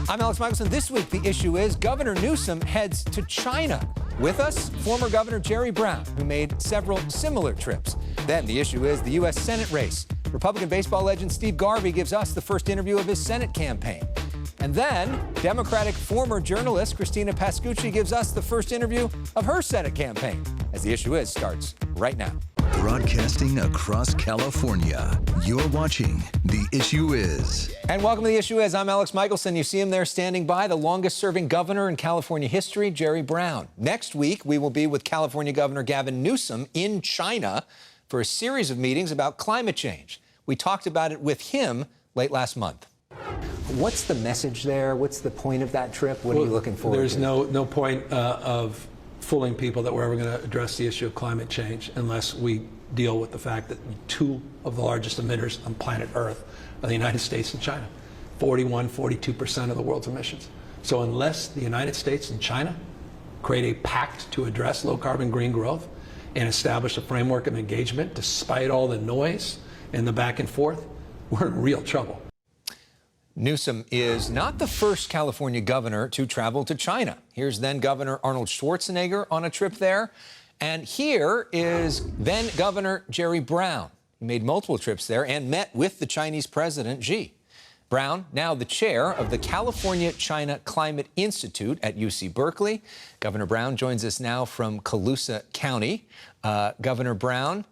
I'm MIchaelson. This week, the issue is Governor Newsom heads to China. With us, former Governor Jerry Brown, who made several similar trips. Then the issue is the U.S. Senate race. Republican baseball legend Steve Garvey gives us the first interview of his Senate campaign. And then Democratic former journalist Christina Pascucci gives us the first interview of her Senate campaign. As the issue is starts right now. Broadcasting across California, you're watching The Issue Is. And welcome to The Issue Is. I'm MIchaelson. You see him there standing by, the longest-serving governor in California history, Jerry Brown. Next week, we will be with California Governor Gavin Newsom in China for a series of meetings about climate change. We talked about it with him late last month. What's the message there? What's the point of that trip? What are you looking forward to? There's no point of fooling people that we're ever going to address the issue of climate change unless we deal with the fact that two of the largest emitters on planet Earth are the United States and China, 42% of the world's emissions. So unless the United States and China create a pact to address low-carbon green growth and establish a framework of engagement despite all the noise and the back and forth, we're in real trouble. Newsom is not the first California governor to travel to China. Here's then Governor Arnold Schwarzenegger on a trip there. And here is then Governor Jerry Brown. He made multiple trips there and met with the Chinese President Xi. Brown, now the chair of the California-China Climate Institute at UC Berkeley. Governor Brown joins us now from Colusa County. Governor Brown,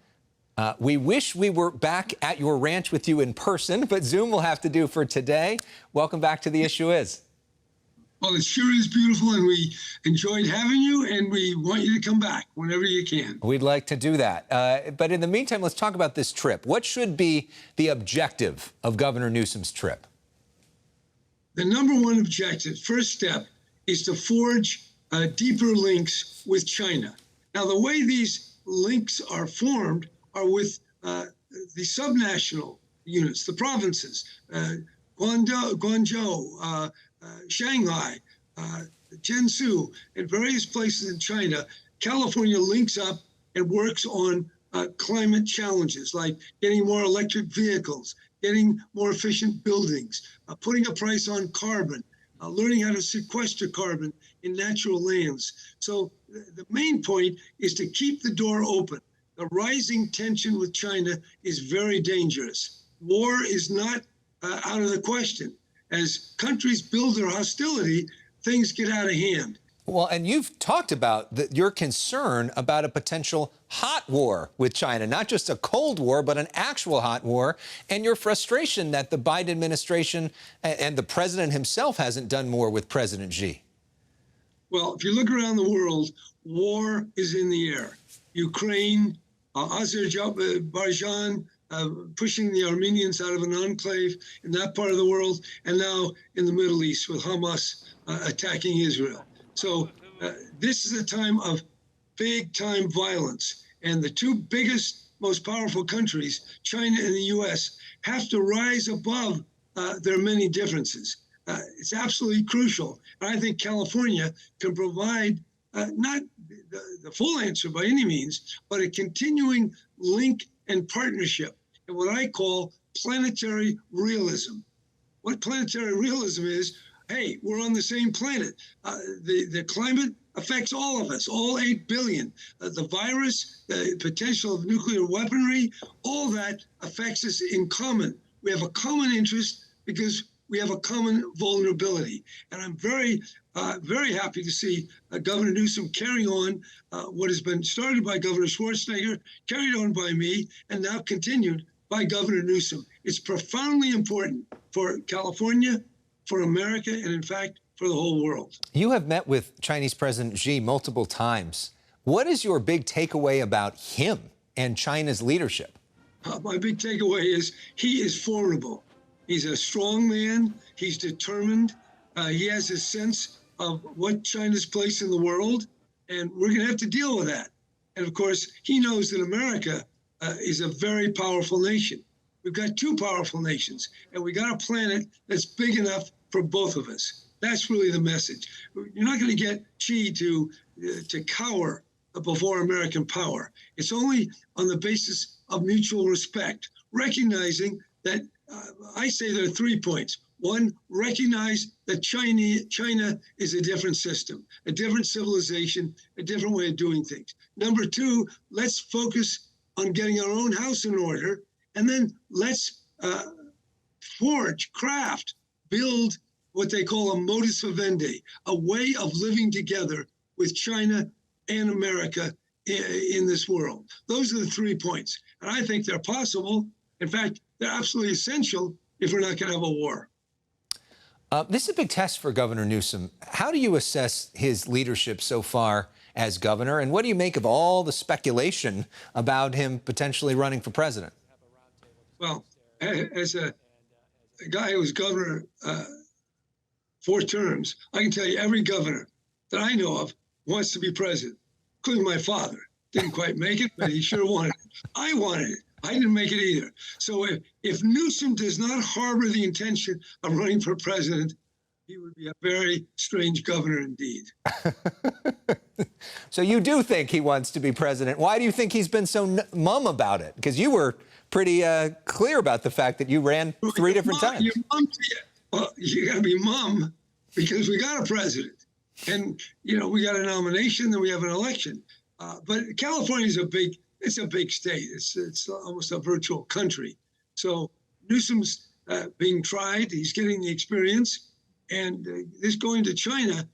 we wish we were back at your ranch with you in person, but Zoom will have to do for today. Welcome back to The Issue Is. Well, it sure is beautiful, and we enjoyed having you, and we want you to come back whenever you can. We'd like to do that. But in the meantime, let's talk about this trip. What should be the objective of Governor Newsom's trip? The number one objective, first step, is to forge deeper links with China. Now, the way these links are formed are with the subnational units, the provinces, Guangzhou, Shanghai, Jiangsu, and various places in China. California links up and works on climate challenges like getting more electric vehicles, getting more efficient buildings, putting a price on carbon, learning how to sequester carbon in natural lands. So the main point is to keep the door open. The rising tension with China is very dangerous. War is not out of the question. As countries build their hostility, things get out of hand. Well, and you've talked about your concern about a potential hot war with China, not just a Cold War, but an actual hot war, and your frustration that the Biden administration and the president himself hasn't done more with President Xi. Well, if you look around the world, war is in the air. Ukraine, Azerbaijan, pushing the Armenians out of an enclave in that part of the world, and now in the Middle East with Hamas attacking Israel. So this is a time of big-time violence, and the two biggest, most powerful countries, China and the U.S., have to rise above their many differences. It's absolutely crucial, and I think California can provide not the full answer by any means, but a continuing link and partnership, and what I call planetary realism. What planetary realism is, hey, we're on the same planet. The climate affects all of us, all 8 billion. The virus, the potential of nuclear weaponry, all that affects us in common. We have a common interest because we have a common vulnerability. And I'm very happy to see Governor Newsom carrying on what has been started by Governor Schwarzenegger, carried on by me, and now continued by Governor Newsom. It's profoundly important for California, for America, and in fact, for the whole world. You have met with Chinese President Xi multiple times. What is your big takeaway about him and China's leadership? My big takeaway is he is formidable. He's a strong man. He's determined. He has a sense of what China's place in the world, and we're going to have to deal with that. And of course, he knows that America is a very powerful nation. We've got two powerful nations, and we got a planet that's big enough for both of us. That's really the message. You're not going to get Xi to cower before American power. It's only on the basis of mutual respect, recognizing that I say there are 3 points. One, recognize that China is a different system, a different civilization, a different way of doing things. Number two, let's focus on getting our own house in order, and then let's craft, build what they call a modus vivendi, a way of living together with China and America in this world. Those are the 3 points. And I think they're possible. In fact, they're absolutely essential if we're not going to have a war. This is a big test for Governor Newsom. How do you assess his leadership so far as governor? And what do you make of all the speculation about him potentially running for president? Well, as a guy who was governor 4 terms, I can tell you every governor that I know of wants to be president, including my father. Didn't quite make it, but he sure wanted it. I wanted it. I didn't make it either. So if Newsom does not harbor the intention of running for president, he would be a very strange governor indeed. So you do think he wants to be president. Why do you think he's been so mum about it? Because you were pretty clear about the fact that you ran 3 different times. Well, you got to be mum because we got a president. And, you know, we got a nomination, then we have an election. But California is it's a big state. It's almost a virtual country. So Newsom's being tried. He's getting the experience. And this going to China,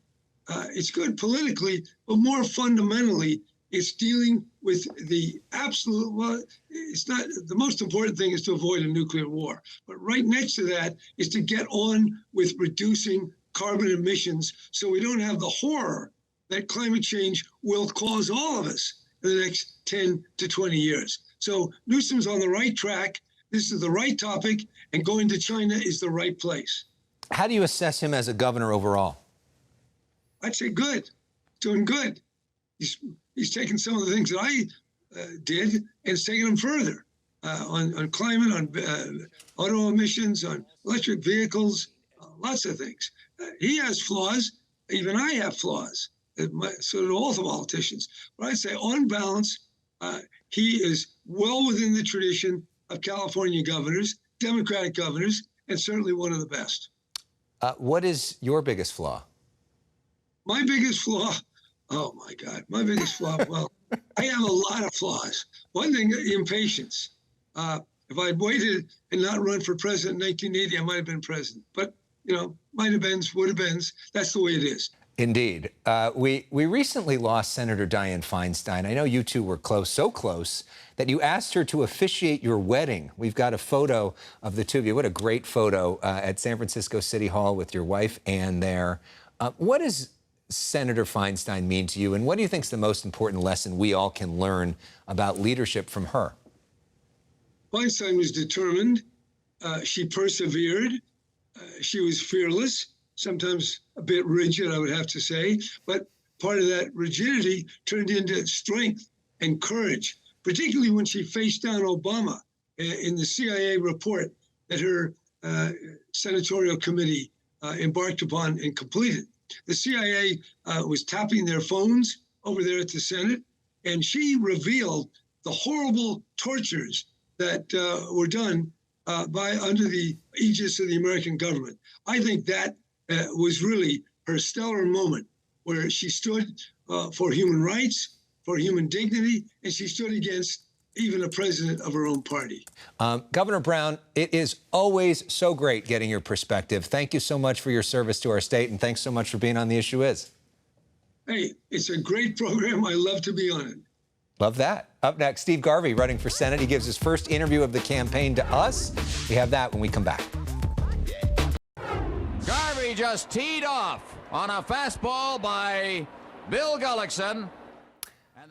it's good politically, but more fundamentally, it's dealing with the absolute, well, it's not, the most important thing is to avoid a nuclear war. But right next to that is to get on with reducing carbon emissions so we don't have the horror that climate change will cause all of us in the next 10 to 20 years. So Newsom's on the right track. This is the right topic, and going to China is the right place. How do you assess him as a governor overall? I'd say good, doing good. He's taken some of the things that I did and it's taken them further on climate, on auto emissions, on electric vehicles, lots of things. He has flaws. Even I have flaws. So do all the politicians. But I'd say on balance, he is well within the tradition of California governors, Democratic governors, and certainly one of the best. What is your biggest flaw? My biggest flaw, oh my God, my biggest flaw, well, I have a lot of flaws. One thing, impatience. If I'd waited and not run for president in 1980, I might have been president. But, you know, might have been, would have been. That's the way it is. Indeed. We recently lost Senator Dianne Feinstein. I know you two were close, so close, that you asked her to officiate your wedding. We've got a photo of the two of you. What a great photo at San Francisco City Hall with your wife, Ann, there. What does Senator Feinstein mean to you, and what do you think is the most important lesson we all can learn about leadership from her? Feinstein was determined. She persevered. She was fearless. Sometimes a bit rigid, I would have to say, but part of that rigidity turned into strength and courage, particularly when she faced down Obama in the CIA report that her senatorial committee embarked upon and completed. The CIA was tapping their phones over there at the Senate, and she revealed the horrible tortures that were done under the aegis of the American government. I think that was really her stellar moment, where she stood for human rights, for human dignity, and she stood against even a president of her own party. Governor Brown, it is always so great getting your perspective. Thank you so much for your service to our state, and thanks so much for being on The Issue Is. Hey, it's a great program. I love to be on it. Love that. Up next, Steve Garvey running for Senate. He gives his first interview of the campaign to us. We have that when we come back. Garvey just teed off on a fastball by Bill Gullickson.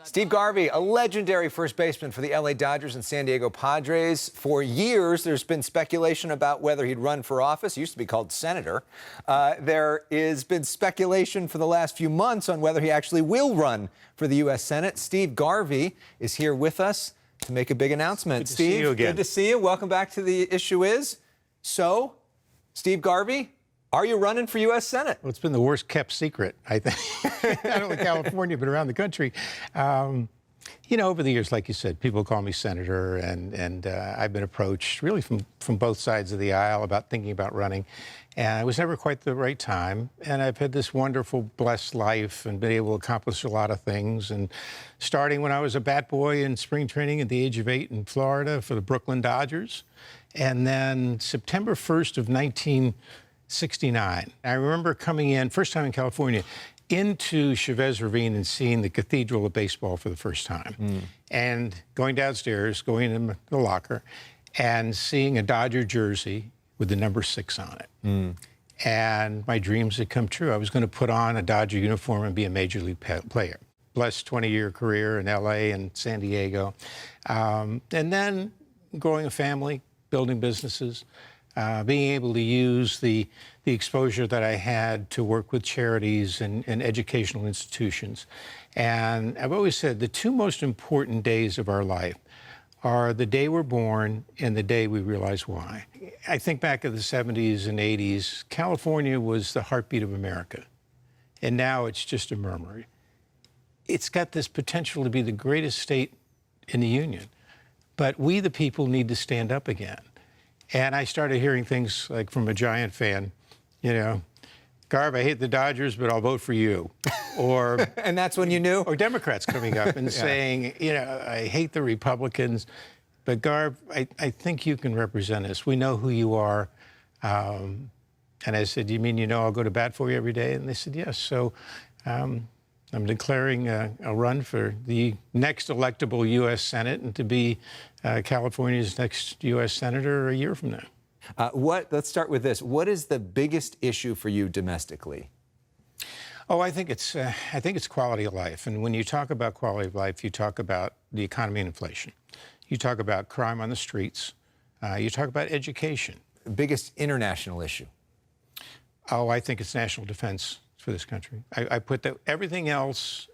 Steve Garvey, a legendary first baseman for the LA Dodgers and San Diego Padres. For years, there's been speculation about whether he'd run for office. He used to be called senator. There has been speculation for the last few months on whether he actually will run for the U.S. Senate. Steve Garvey is here with us to make a big announcement. Steve, see you again. Good to see you. Welcome back to The Issue Is. So, Steve Garvey, are you running for U.S. Senate? Well, it's been the worst kept secret, I think, not only California, but around the country. You know, over the years, like you said, people call me senator, and I've been approached really from both sides of the aisle about thinking about running. And it was never quite the right time. And I've had this wonderful, blessed life and been able to accomplish a lot of things. And starting when I was a bat boy in spring training at the age of 8 in Florida for the Brooklyn Dodgers. And then September 1st of 1969, I remember coming in, first time in California, into Chavez Ravine and seeing the Cathedral of Baseball for the first time. And going downstairs, going in the locker, and seeing a Dodger jersey with the number 6 on it. And my dreams had come true. I was going to put on a Dodger uniform and be a major league player. Blessed 20-year career in L.A. and San Diego. And then growing a family, building businesses, being able to use the exposure that I had to work with charities and educational institutions. And I've always said the 2 most important days of our life are the day we're born and the day we realize why. I think back in the 70s and 80s, California was the heartbeat of America. And now it's just a murmur. It's got this potential to be the greatest state in the union. But we, the people, need to stand up again. And I started hearing things like from a Giant fan, you know, Garv, I hate the Dodgers, but I'll vote for you. Or and that's when you knew? Or Democrats coming up and saying, you know, I hate the Republicans, but Garv, I think you can represent us. We know who you are. And I said, you mean, you know, I'll go to bat for you every day? And they said, yes. So I'm declaring a run for the next electable U.S. Senate and to be California's next U.S. Senator a year from now. Let's start with this. What is the biggest issue for you domestically? Oh, I think it's quality of life. And when you talk about quality of life, you talk about the economy and inflation. You talk about crime on the streets. You talk about education. Biggest international issue? Oh, I think it's national defense for this country. I put that everything else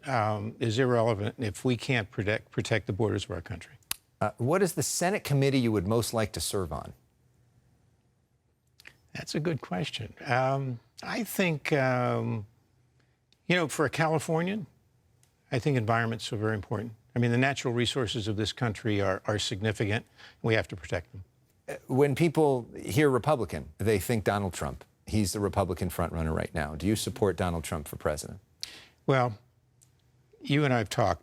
is irrelevant if we can't protect the borders of our country. What is the Senate committee you would most like to serve on? That's a good question. I think, you know, for a Californian, I think environment's so very important. I mean, the natural resources of this country are significant. We have to protect them. When people hear Republican, they think Donald Trump. He's the Republican frontrunner right now. Do you support Donald Trump for president? Well, you and I have talked.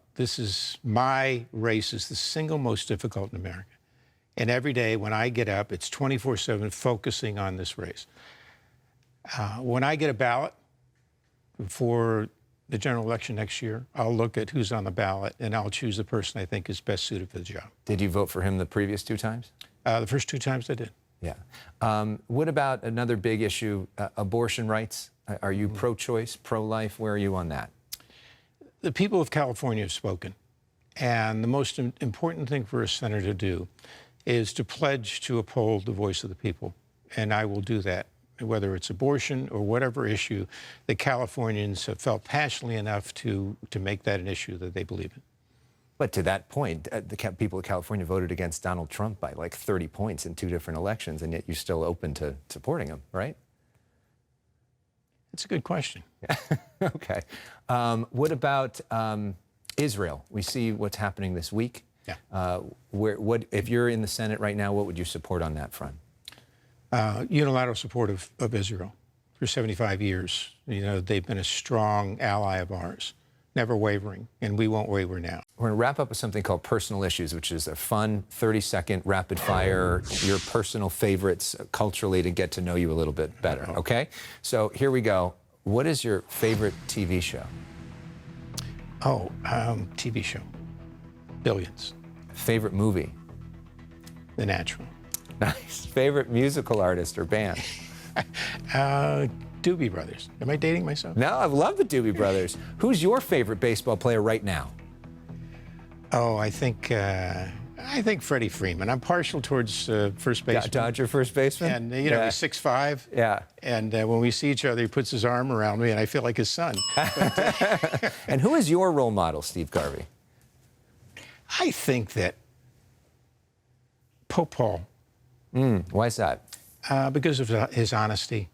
My race is the single most difficult in America. And every day when I get up, it's 24/7 focusing on this race. When I get a ballot for the general election next year, I'll look at who's on the ballot and I'll choose the person I think is best suited for the job. Did you vote for him the previous 2 times? The first 2 times I did. Yeah. What about another big issue, abortion rights? Are you pro-choice, pro-life? Where are you on that? The people of California have spoken. And the most important thing for a senator to do is to pledge to uphold the voice of the people. And I will do that, whether it's abortion or whatever issue that Californians have felt passionately enough to make that an issue that they believe in. But to that point, the people of California voted against Donald Trump by like 30 points in 2 different elections, and yet you're still open to supporting him, right? It's a good question. Okay. What about Israel? We see what's happening this week. Yeah. If you're in the Senate right now, what would you support on that front? Unilateral support of Israel for 75 years. You know, they've been a strong ally of ours, never wavering, and we won't waver now. We're going to wrap up with something called Personal Issues, which is a fun 30-second rapid fire, your personal favorites culturally to get to know you a little bit better, okay? So here we go. What is your favorite TV show? Oh, TV show. Billions. Favorite movie? The Natural. Nice. Favorite musical artist or band? Doobie Brothers. Am I dating myself? No, I love the Doobie Brothers. Who's your favorite baseball player right now? Oh, I think Freddie Freeman. I'm partial towards first baseman. Dodger first baseman? And, you know, he's 6'5". Yeah. And when we see each other, he puts his arm around me, and I feel like his son. And who is your role model, Steve Garvey? I think that Pope Paul. Why is that? Because of his honesty,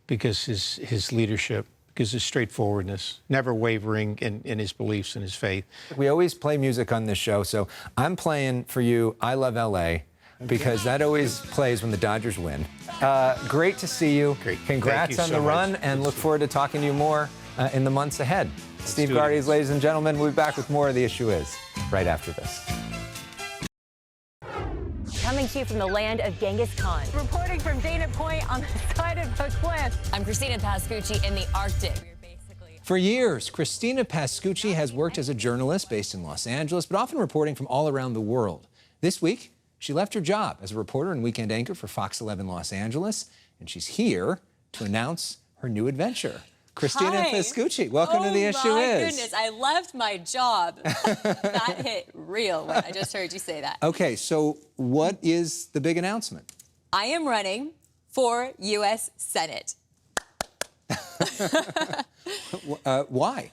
because his leadership, is his straightforwardness, never wavering in his beliefs and his faith. We always play music on this show, so I'm playing for you I Love L.A., because that always plays when the Dodgers win. Great to see you. Great. Congrats on Thank you the so run, much. and look forward to talking to you more in the months ahead. Steve do it. Garvey, ladies and gentlemen. We'll be back with more of The Issue Is right after this. Coming to you from the land of Genghis Khan. Reporting from Dana Point on the side of a cliff. I'm Christina Pascucci in the Arctic. For years, Christina Pascucci has worked as a journalist based in Los Angeles, but often reporting from all around the world. This week, she left her job as a reporter and weekend anchor for Fox 11 Los Angeles, and she's here to announce her new adventure. Christina Hi. Pascucci, welcome to The Issue Oh, my Is. goodness, I left my job. That hit real when I just heard you say that. Okay, so what is the big announcement? I am running for U.S. Senate. Why?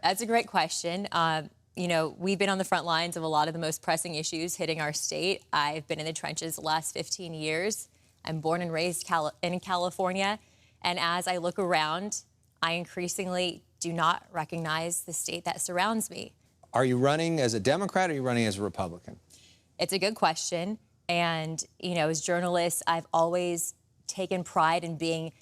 That's a great question. You know, we've been on the front lines of a lot of the most pressing issues hitting our state. I've been in the trenches the last 15 years. I'm born and raised in California. And as I look around, I increasingly do not recognize the state that surrounds me. Are you running as a Democrat or are you running as a Republican? It's a good question. And, you know, as journalists, I've always taken pride in being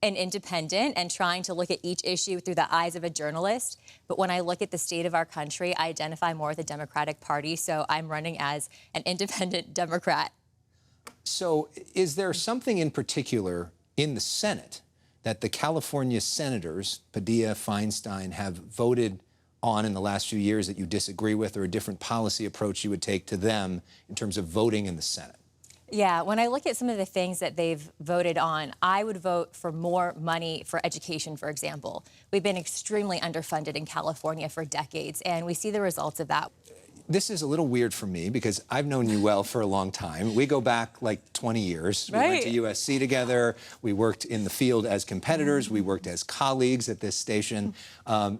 an independent and trying to look at each issue through the eyes of a journalist. But when I look at the state of our country, I identify more with the Democratic Party. So I'm running as an independent Democrat. So is there something in particular in the Senate that the California senators, Padilla, Feinstein, have voted on in the last few years that you disagree with, or a different policy approach you would take to them in terms of voting in the Senate? Yeah, when I look at some of the things that they've voted on, I would vote for more money for education, for example. We've been extremely underfunded in California for decades, and we see the results of that. This is a little weird for me because I've known you well for a long time. We go back like 20 years. We went to USC together. We worked in the field as competitors. We worked as colleagues at this station.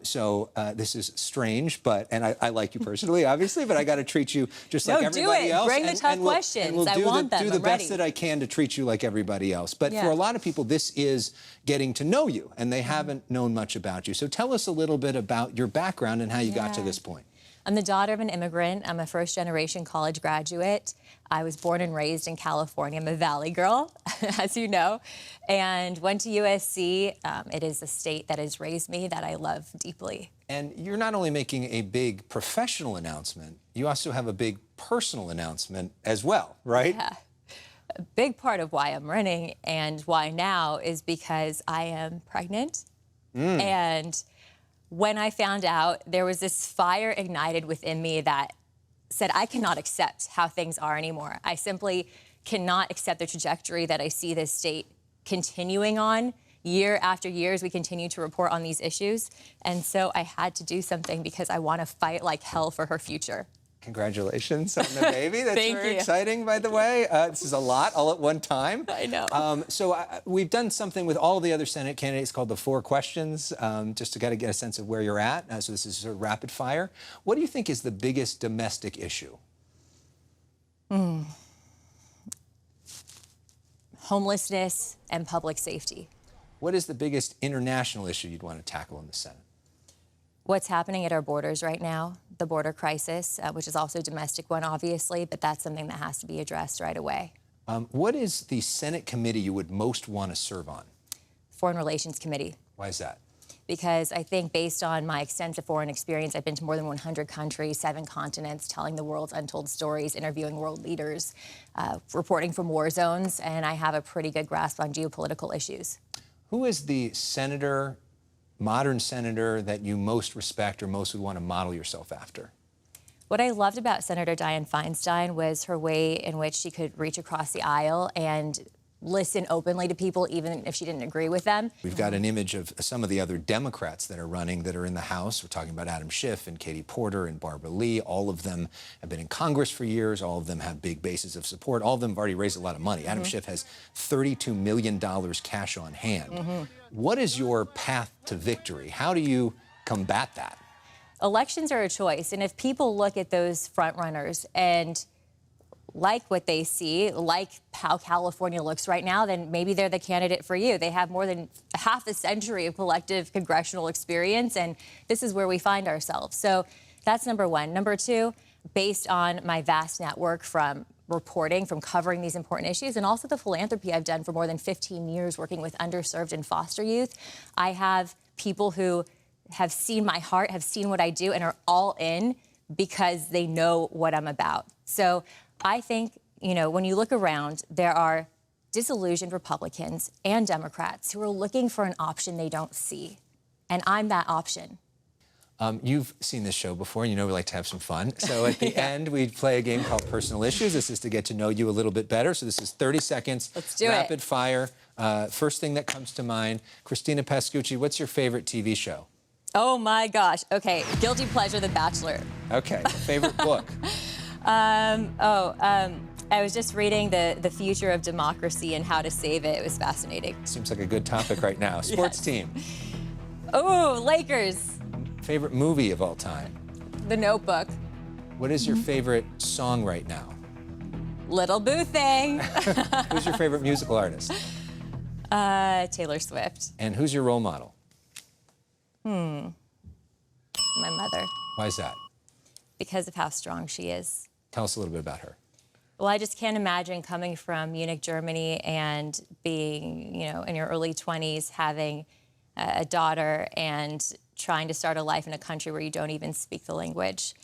So this is strange, and I like you personally, obviously, but I got to treat you just like everybody else. Bring the tough questions. We'll I want them. do the best that I can to treat you like everybody else. But for a lot of people, this is getting to know you, and they haven't known much about you. So tell us a little bit about your background and how you got to this point. I'm the daughter of an immigrant. I'm a first-generation college graduate. I was born and raised in California. I'm a Valley girl, as you know, and went to USC. It is a state that has raised me that I love deeply. And you're not only making a big professional announcement, you also have a big personal announcement as well, right? Yeah. A big part of why I'm running and why now is because I am pregnant. And when I found out, there was this fire ignited within me that said, I cannot accept how things are anymore. I simply cannot accept the trajectory that I see this state continuing on. Year after year, as we continue to report on these issues. And so I had to do something because I want to fight like hell for her future. Congratulations on the baby. That's Thank very you. exciting, by the way. This is a lot all at one time. I know. We've done something with all the other Senate candidates called the 4 questions, just to kind of get a sense of where you're at. So this is sort of rapid fire. What do you think is the biggest domestic issue? Homelessness and public safety. What is the biggest international issue you'd want to tackle in the Senate? What's happening at our borders right now, the border crisis, which is also a domestic one, obviously, but that's something that has to be addressed right away. What is the Senate committee you would most want to serve on? Foreign Relations Committee. Why is that? Because I think based on my extensive foreign experience, I've been to more than 100 countries, 7 continents, telling the world's untold stories, interviewing world leaders, reporting from war zones, and I have a pretty good grasp on geopolitical issues. Who is the senator, modern senator, that you most respect or most would want to model yourself after? What I loved about Senator Dianne Feinstein was her way in which she could reach across the aisle and listen openly to people, even if she didn't agree with them. We've got an image of some of the other Democrats that are running that are in the House. We're talking about Adam Schiff and Katie Porter and Barbara Lee. All of them have been in Congress for years. All of them have big bases of support. All of them have already raised a lot of money. Adam Schiff has $32 million cash on hand. What is your path to victory? How do you combat that? Elections are a choice, and if people look at those front runners and like what they see, like how California looks right now, then maybe they're the candidate for you. They have more than half a century of collective congressional experience, and this is where we find ourselves. So that's number one. Number two, based on my vast network from reporting, from covering these important issues, and also the philanthropy I've done for more than 15 years working with underserved and foster youth, I have people who have seen my heart, have seen what I do, and are all in because they know what I'm about. So I think, when you look around, there are disillusioned Republicans and Democrats who are looking for an option they don't see. And I'm that option. You've seen this show before, and we like to have some fun. So at the end, we play a game called Personal Issues. This is to get to know you a little bit better. So this is 30 seconds. Let's do it. Rapid fire. First thing that comes to mind. Christina Pascucci, what's your favorite TV show? Oh, my gosh. Okay. Guilty pleasure, The Bachelor. Okay. Favorite book? I was just reading The Future of Democracy and How to Save It. It was fascinating. Seems like a good topic right now. Sports team? Oh, Lakers. Favorite movie of all time? The Notebook. What is your favorite song right now? Little Boo Thing. Who's your favorite musical artist? Taylor Swift. And who's your role model? My mother. Why is that? Because of how strong she is. Tell us a little bit about her. Well, I just can't imagine coming from Munich, Germany, and being, in your early 20s, having a daughter and trying to start a life in a country where you don't even speak the language.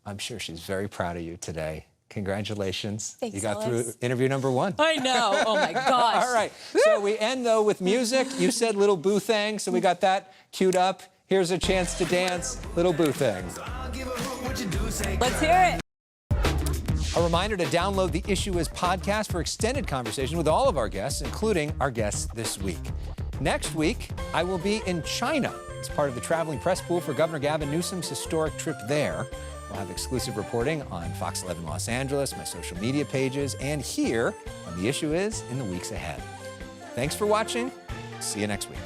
I'm sure she's very proud of you today. Congratulations. Thanks, you got Alice. through interview number 1. I know. Oh, my gosh. All right. So we end, though, with music. You said Little Boo Thang, so we got that queued up. Here's a chance to dance Little Boo Thang. Let's hear it. A reminder to download the Issue Is podcast for extended conversation with all of our guests, including our guests this week. Next week, I will be in China. It's part of the traveling press pool for Governor Gavin Newsom's historic trip there. We'll have exclusive reporting on Fox 11 Los Angeles, my social media pages, and here on The Issue Is in the weeks ahead. Thanks for watching. See you next week.